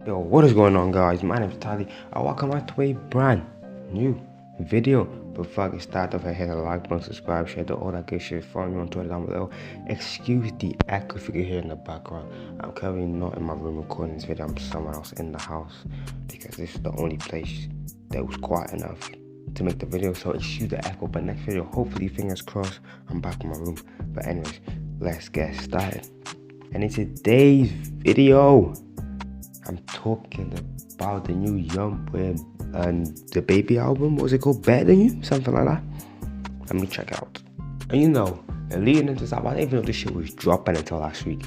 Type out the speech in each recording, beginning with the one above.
Yo, what is going on, guys? My name is Tali. I welcome back to a brand new video. Before I get started, don't forget to like button, subscribe, share, do all that good shit. Follow me on Twitter down below. Excuse the echo if you can hear in the background. I'm currently not in my room recording this video. I'm somewhere else in the house because this is the only place that was quiet enough to make the video. So excuse the echo. But next video, hopefully, fingers crossed, I'm back in my room. But anyways, let's get started. And in today's video, I'm talking about the new Youngboy and Dababy album. What was it called? Better Than You? Something like that. Let me check it out. And you know, leading into this album, I didn't even know this shit was dropping until last week.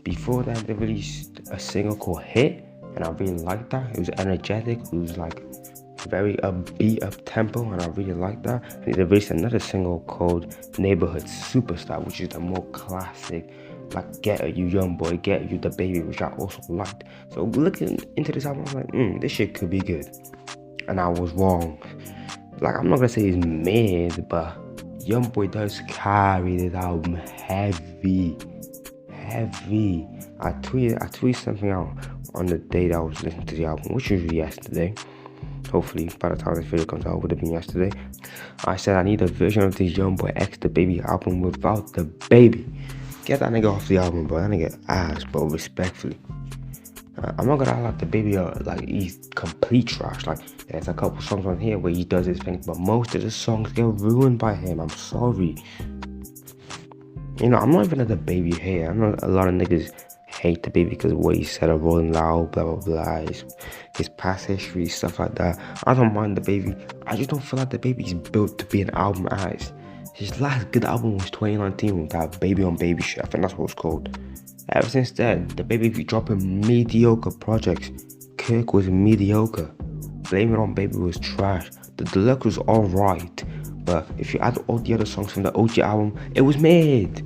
Before that, they released a single called Hit, and I really liked that. It was energetic. It was like very upbeat, up tempo, and I really liked that. And they released another single called Neighborhood Superstar, which is the more classic, like Get You Youngboy, Get You Dababy, which I also liked. So looking into this album, I was like, this shit could be good. And I was wrong. Like, I'm not gonna say it's mid, but Youngboy does carry this album heavy. I tweeted something out on the day that I was listening to the album, which was yesterday. Hopefully, by the time this video comes out, it would have been yesterday. I said I need a version of this Youngboy X Dababy album without the baby. Get that nigga off the album, bro. That nigga ass, bro. Respectfully. I'm not gonna like Dababy, like he's complete trash. Like there's a couple songs on here where he does his thing, but most of the songs get ruined by him. I'm sorry. You know, I'm not even a Dababy hater. I know a lot of niggas hate Dababy because of what he said of Rolling Loud, blah blah blah, his past history, stuff like that. I don't mind Dababy. I just don't feel like Dababy's built to be an album artist. His last good album was 2019 with that Baby on Baby shit. I think that's what it's called. Ever since then, Dababy be dropping mediocre projects. Kirk was mediocre. Blame It on Baby was trash. The Deluxe was alright, but if you add all the other songs from the OG album, it was mid.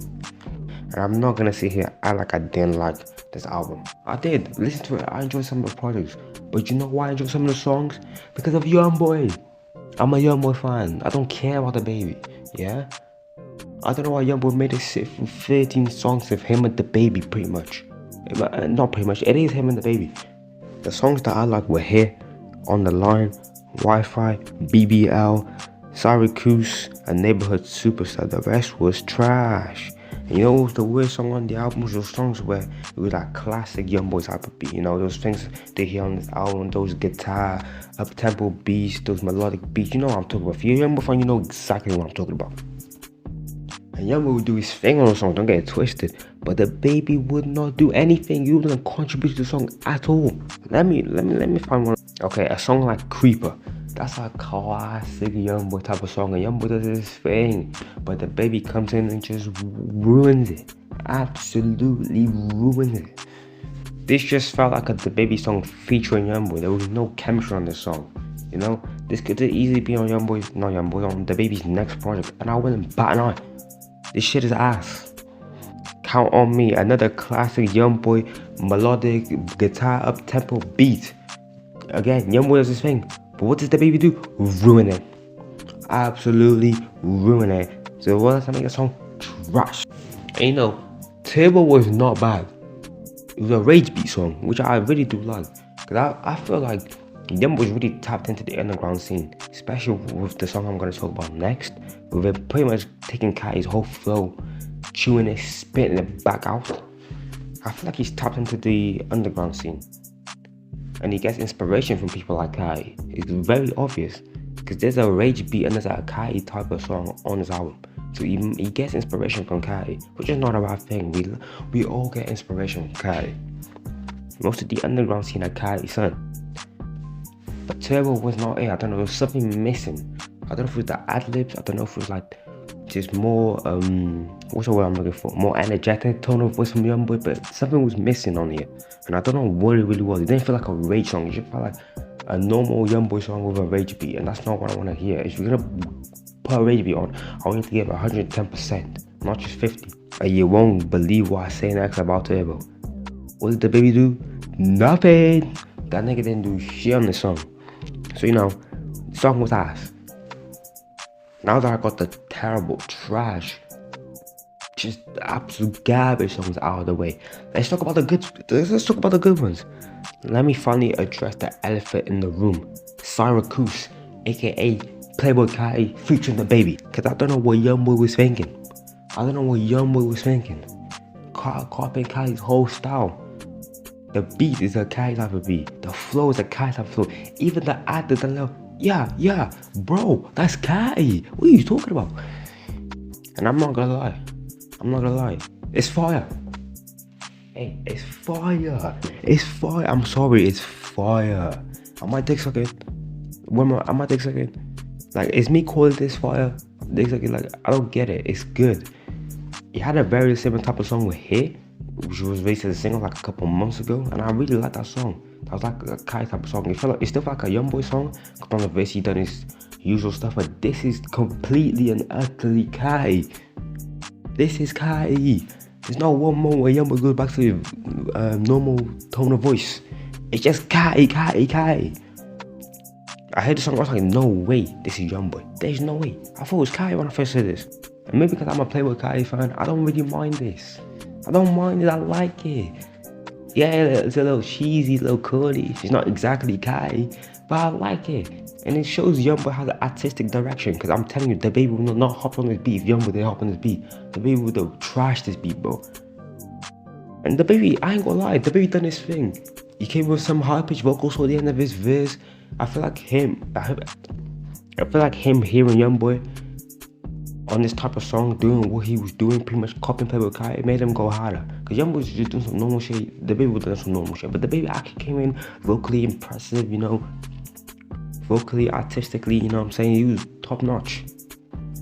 And I'm not gonna sit here and act like I didn't like this album. I did. Listen to it. I enjoyed some of the projects. But you know why I enjoyed some of the songs? Because of Youngboy. I'm a Youngboy fan. I don't care about Dababy. Yeah? I don't know why Youngboy made it sit for 13 songs of him and Dababy, pretty much. Not pretty much, it is him and Dababy. The songs that I like were Here, On the Line, Wi-Fi, BBL, Syracuse, and Neighborhood Superstar. The rest was trash. And you know what was the worst song on the album? Was those songs where it was that classic Youngboy type of beat. You know, those things they hear on this album, those guitar, up-tempo beats, those melodic beats. You know what I'm talking about. If you're a Youngboy fan, you know exactly what I'm talking about. And Youngboy would do his thing on the song, don't get it twisted. But Dababy would not do anything. He wouldn't contribute to the song at all. Let me find one. Okay, a song like Creeper. That's a classic Youngboy type of song. And Youngboy does his thing. But Dababy comes in and just ruins it. Absolutely ruins it. This just felt like a Dababy song featuring Youngboy. There was no chemistry on this song. You know? This could easily be on on Dababy's next project. And I wouldn't bat an eye. This shit is ass. Count on me. Another classic Youngboy melodic guitar up-tempo beat. Again, Youngboy does his thing. But what does Dababy do? Ruin it. Absolutely ruin it. So what does that make a song? Trash. And you know, Turbo was not bad. It was a rage beat song, which I really do like. Because I feel like Youngboy's really tapped into the underground scene, especially with the song I'm going to talk about next. With it pretty much taking Kai's whole flow, chewing it, spitting it back out. I feel like he's tapped into the underground scene. And he gets inspiration from people like Kai. It's very obvious. Because there's a rage beat and there's a Kai type of song on his album. So he gets inspiration from Kai, which is not a bad thing. We all get inspiration from Kai. Most of the underground scene at Kai's son. But Turbo was not it. I don't know, there was something missing. I don't know if it was the ad-libs, I don't know if it was like just more, what's the word I'm looking for? More energetic tone of voice from Youngboy, but something was missing on here. And I don't know what it really was. It didn't feel like a rage song. It just felt like a normal Youngboy song with a rage beat. And that's not what I want to hear. If you're going to put a rage beat on, I want you to give 110%, not just 50. And you won't believe what I say next about Turbo. What did Dababy do? Nothing. That nigga didn't do shit on the song. So you know, the song was ass. Now that I got the terrible, trash, just absolute garbage songs out of the way, let's talk about the good ones. let me finally address the elephant in the room. Syracuse, aka Playboy Kai featuring Dababy. Cause I don't know what Youngboy was thinking. Copying Kai's whole style. The beat is a Kai type of beat. The flow is a Kai type of flow. Even the actors and yeah, bro, that's Kai. What are you talking about? And I'm not gonna lie. It's fire. Hey, it's fire. I'm sorry, it's fire. I might take second. I might take second. Like, it's me calling this fire. Like, I don't get it. It's good. He had a very similar type of song with Hit, which was released as a single like a couple months ago, and I really like that song. That was like a Kai type of song. It still felt like a Youngboy song. On the verse, he done his usual stuff, but this is completely and utterly Kai. This is Kai. There's not one moment where Youngboy goes back to his normal tone of voice. It's just Kai. I heard the song, I was like, no way, this is Youngboy. There's no way. I thought it was Kai when I first heard this. And maybe because I'm a Playboy Kai fan, I don't really mind this. I like it. Yeah, it's a little cheesy, a little corny. It's not exactly Kai, but I like it. And it shows Youngboy has an artistic direction. Because I'm telling you, Dababy will not hop on this beat if Youngboy didn't hop on this beat. Dababy would have trashed this beat, bro. And Dababy, I ain't gonna lie, Dababy done his thing. He came with some high-pitched vocals for the end of his verse. I feel like him hearing Youngboy on this type of song, doing what he was doing, pretty much copying Playboy Kai, it made him go harder. Because Youngboy was just doing some normal shit, Dababy was doing some normal shit. But Dababy actually came in vocally impressive, you know, vocally, artistically, you know what I'm saying? He was top notch.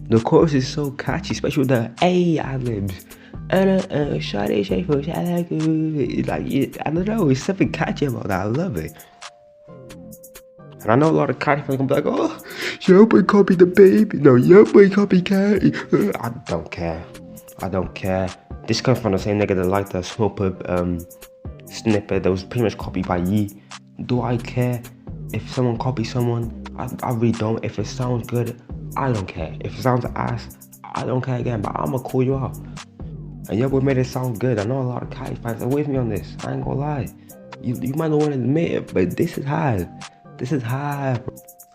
The chorus is so catchy, especially with the A ad-libs. Shawty shake for like, I don't know, it's something catchy about that. I love it. And I know a lot of Kai fans gonna be like, oh, Youngboy copied Dababy. No, Youngboy copied Kai. I don't care. This comes from the same nigga that liked the Smoke snippet that was pretty much copied by Yee. Do I care if someone copies someone? I really don't. If it sounds good, I don't care. If it sounds ass, I don't care again. But I'ma call you out. And Youngboy made it sound good. I know a lot of Kai fans are with me on this. I ain't gonna lie. You might not want to admit it, but this is hard. I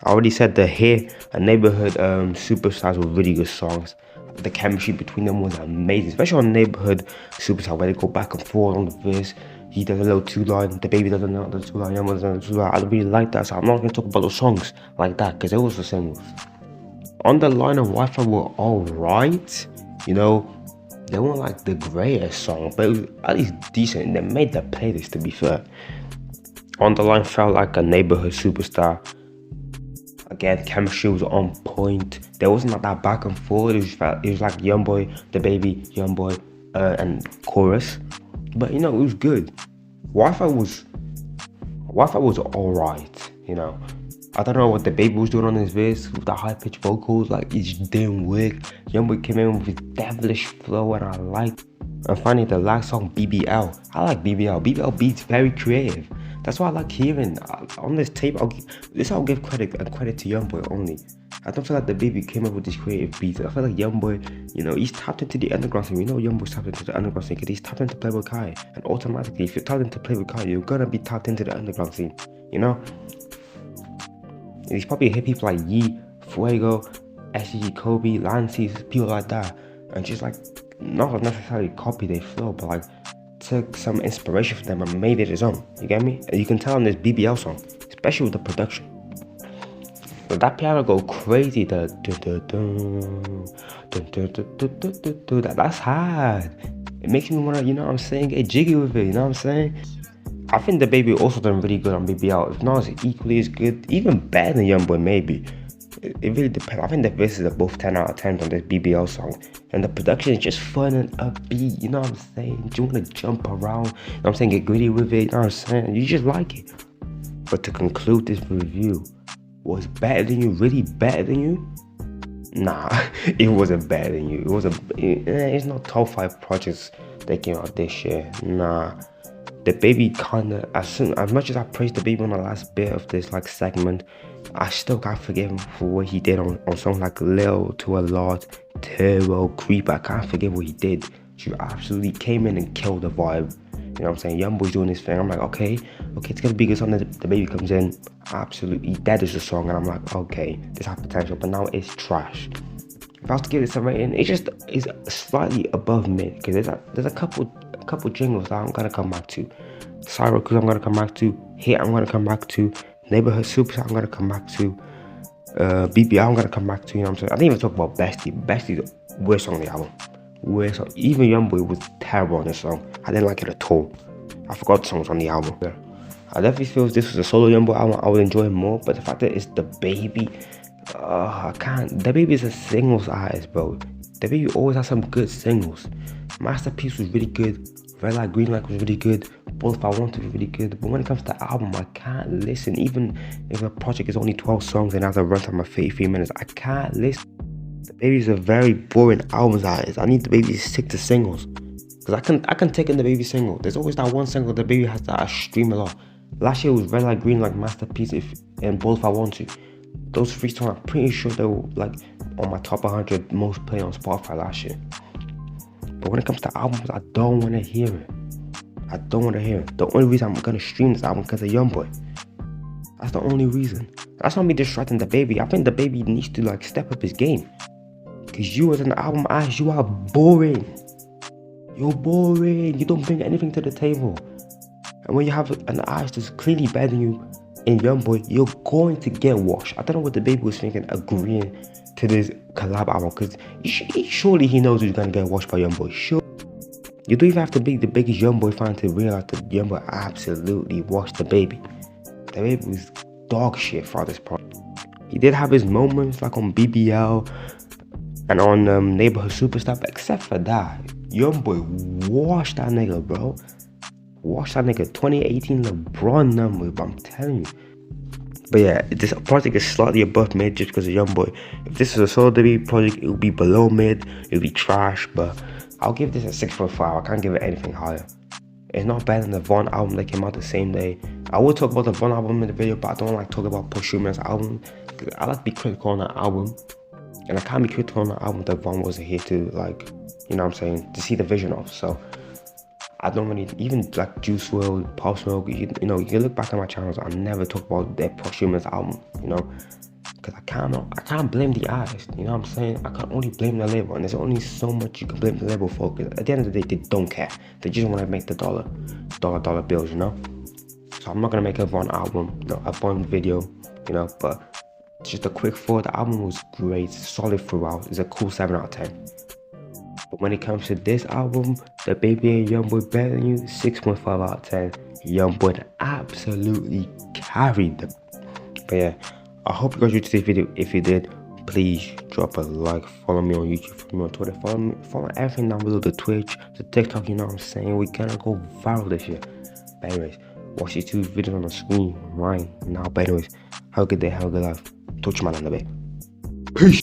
already said the Here and Neighborhood Superstars were really good songs. The chemistry between them was amazing, especially on Neighborhood Superstar, where they go back and forth on the verse. He does a little two-line, Dababy does another two-line, Youngboy does another two-line. I really like that, so I'm not going to talk about those songs like that, because it was the same. On the Line and Wi-Fi were alright, you know. They weren't like the greatest song, but it was at least decent. They made the playlist, to be fair. On the Line felt like a Neighborhood Superstar. Again, chemistry was on point. There wasn't like that back and forth. It was like Youngboy, Dababy, Youngboy, and chorus. But you know, it was good. Wi-Fi was alright. You know, I don't know what Dababy was doing on his verse with the high-pitched vocals. Like, it just didn't work. Youngboy came in with his devilish flow, and I liked. And finally, the last song, BBL. I like BBL. BBL beats very creative. That's why I like hearing on this tape. I'll give credit to Youngboy only. I don't feel like Dababy came up with these creative beats. I feel like Youngboy, you know, he's tapped into the underground scene. We know Youngboy's tapped into the underground scene because he's tapped into Playboy Kai. And automatically, if you're tapped into Playboy Kai, you're gonna be tapped into the underground scene. You know? And he's probably hit people like Yee, Fuego, SG Kobe, Lancy, people like that. And just like, not necessarily copy their flow, but like, took some inspiration from them and made it his own. You get me? And you can tell on this BBL song, especially with the production. But that piano go crazy. That's hard. It makes me wanna, you know what I'm saying, get jiggy with it. You know what I'm saying? I think Dababy also done really good on BBL. If not, it's equally as good, even better than Youngboy maybe. It really depends. I think the verses are both 10 out of 10 on this BBL song. And the production is just fun and upbeat, you know what I'm saying? You want to jump around, you know what I'm saying, get gritty with it, you know what I'm saying? You just like it. But to conclude this review, was better than you really better than you? Nah, it wasn't better than you. It's not top 5 projects that came out this year. Nah. Dababy kinda, as much as I praised Dababy on the last bit of this like segment, I still can't forgive him for what he did on songs like Lil to a Lot, Turbo, Creep. I can't forgive what he did. She absolutely came in and killed the vibe. You know what I'm saying? Youngboy's doing his thing. I'm like, okay, it's gonna be a good song. The baby comes in, absolutely dead is the song, and I'm like, okay, this has potential, but now it's trash. If I was to give this a rating, it's slightly above mid, because there's a couple jingles that I'm gonna come back to. Syracuse I'm gonna come back to. Hit I'm gonna come back to. Neighborhood Superstar I'm gonna come back to. BBI I'm gonna come back to. You know what I'm saying? I didn't even talk about Bestie. Bestie's the worst song on the album. Worst song. Even Youngboy was terrible on this song. I didn't like it at all. I forgot the songs on the album. Yeah. I definitely feel if this was a solo Youngboy album, I would enjoy it more. But the fact that it's Dababy, I can't. Dababy is a singles artist, bro. Dababy always has some good singles. Masterpiece was really good. Red Light, Green Light was really good. Both If I Want to was really good. But when it comes to the album, I can't listen. Even if a project is only 12 songs and has a runtime of 33 minutes, I can't listen. Dababy is a very boring album artist. I need Dababy to stick to singles. Because I can take in Dababy single. There's always that one single Dababy has that I stream a lot. Last year was Red Light, Green Light, Masterpiece, and Both If I Want to. Those three songs, I'm pretty sure they were like on my top 100 most played on Spotify last year. But when it comes to albums, I don't want to hear it. I don't want to hear it. The only reason I'm going to stream this album is because of Youngboy. That's the only reason. That's not me distracting Dababy. I think Dababy needs to like step up his game. Because you as an album artist, you are boring. You're boring. You don't bring anything to the table. And when you have an artist that's clearly better than you in Youngboy, you're going to get washed. I don't know what Dababy was thinking agreeing to this collab album, because surely he knows he's going to get washed by Youngboy. Sure. You don't even have to be the biggest Youngboy fan to realize that Youngboy absolutely washed Dababy. Dababy was dog shit for this project. He did have his moments like on BBL and on Neighborhood Superstar, but except for that, Youngboy washed that nigga, bro. Washed that nigga. 2018 LeBron number, but I'm telling you. But yeah, this project is slightly above mid just because of Youngboy. If this is a solo Dababy project, it would be below mid. It would be trash, but I'll give this a 6.5. I can't give it anything higher. It's not better than the Von album that came out the same day. I will talk about the Von album in the video, but I don't like talking about Push Schuman's album. I like to be critical on that album. And I can't be critical on the album that Von wasn't here to, like, you know what I'm saying, to see the vision of. So I don't really, even like Juice WRLD, Pop Smoke, you know, you can look back at my channels, I never talk about their Push Schuman's album, you know, because I can't blame the artist, you know what I'm saying? I can only blame the label, and there's only so much you can blame the label for, because at the end of the day, they don't care. They just want to make the dollar bills, you know? So I'm not going to make a Von album, no, a Von video, you know, but just a quick thought, the album was great, solid throughout, it's a cool 7 out of 10. But when it comes to this album, Dababy and Youngboy better than you, 6.5 out of 10. Youngboy absolutely carried them. But yeah, I hope you guys enjoyed today's video. If you did, please drop a like, follow me on YouTube, follow me on Twitter, follow everything down below, the Twitch, the TikTok, you know what I'm saying? We're gonna go viral this year. But anyways, watch these two videos on the screen right now. But anyways, have a good day, have a good life. Touch my man in a bit. Peace.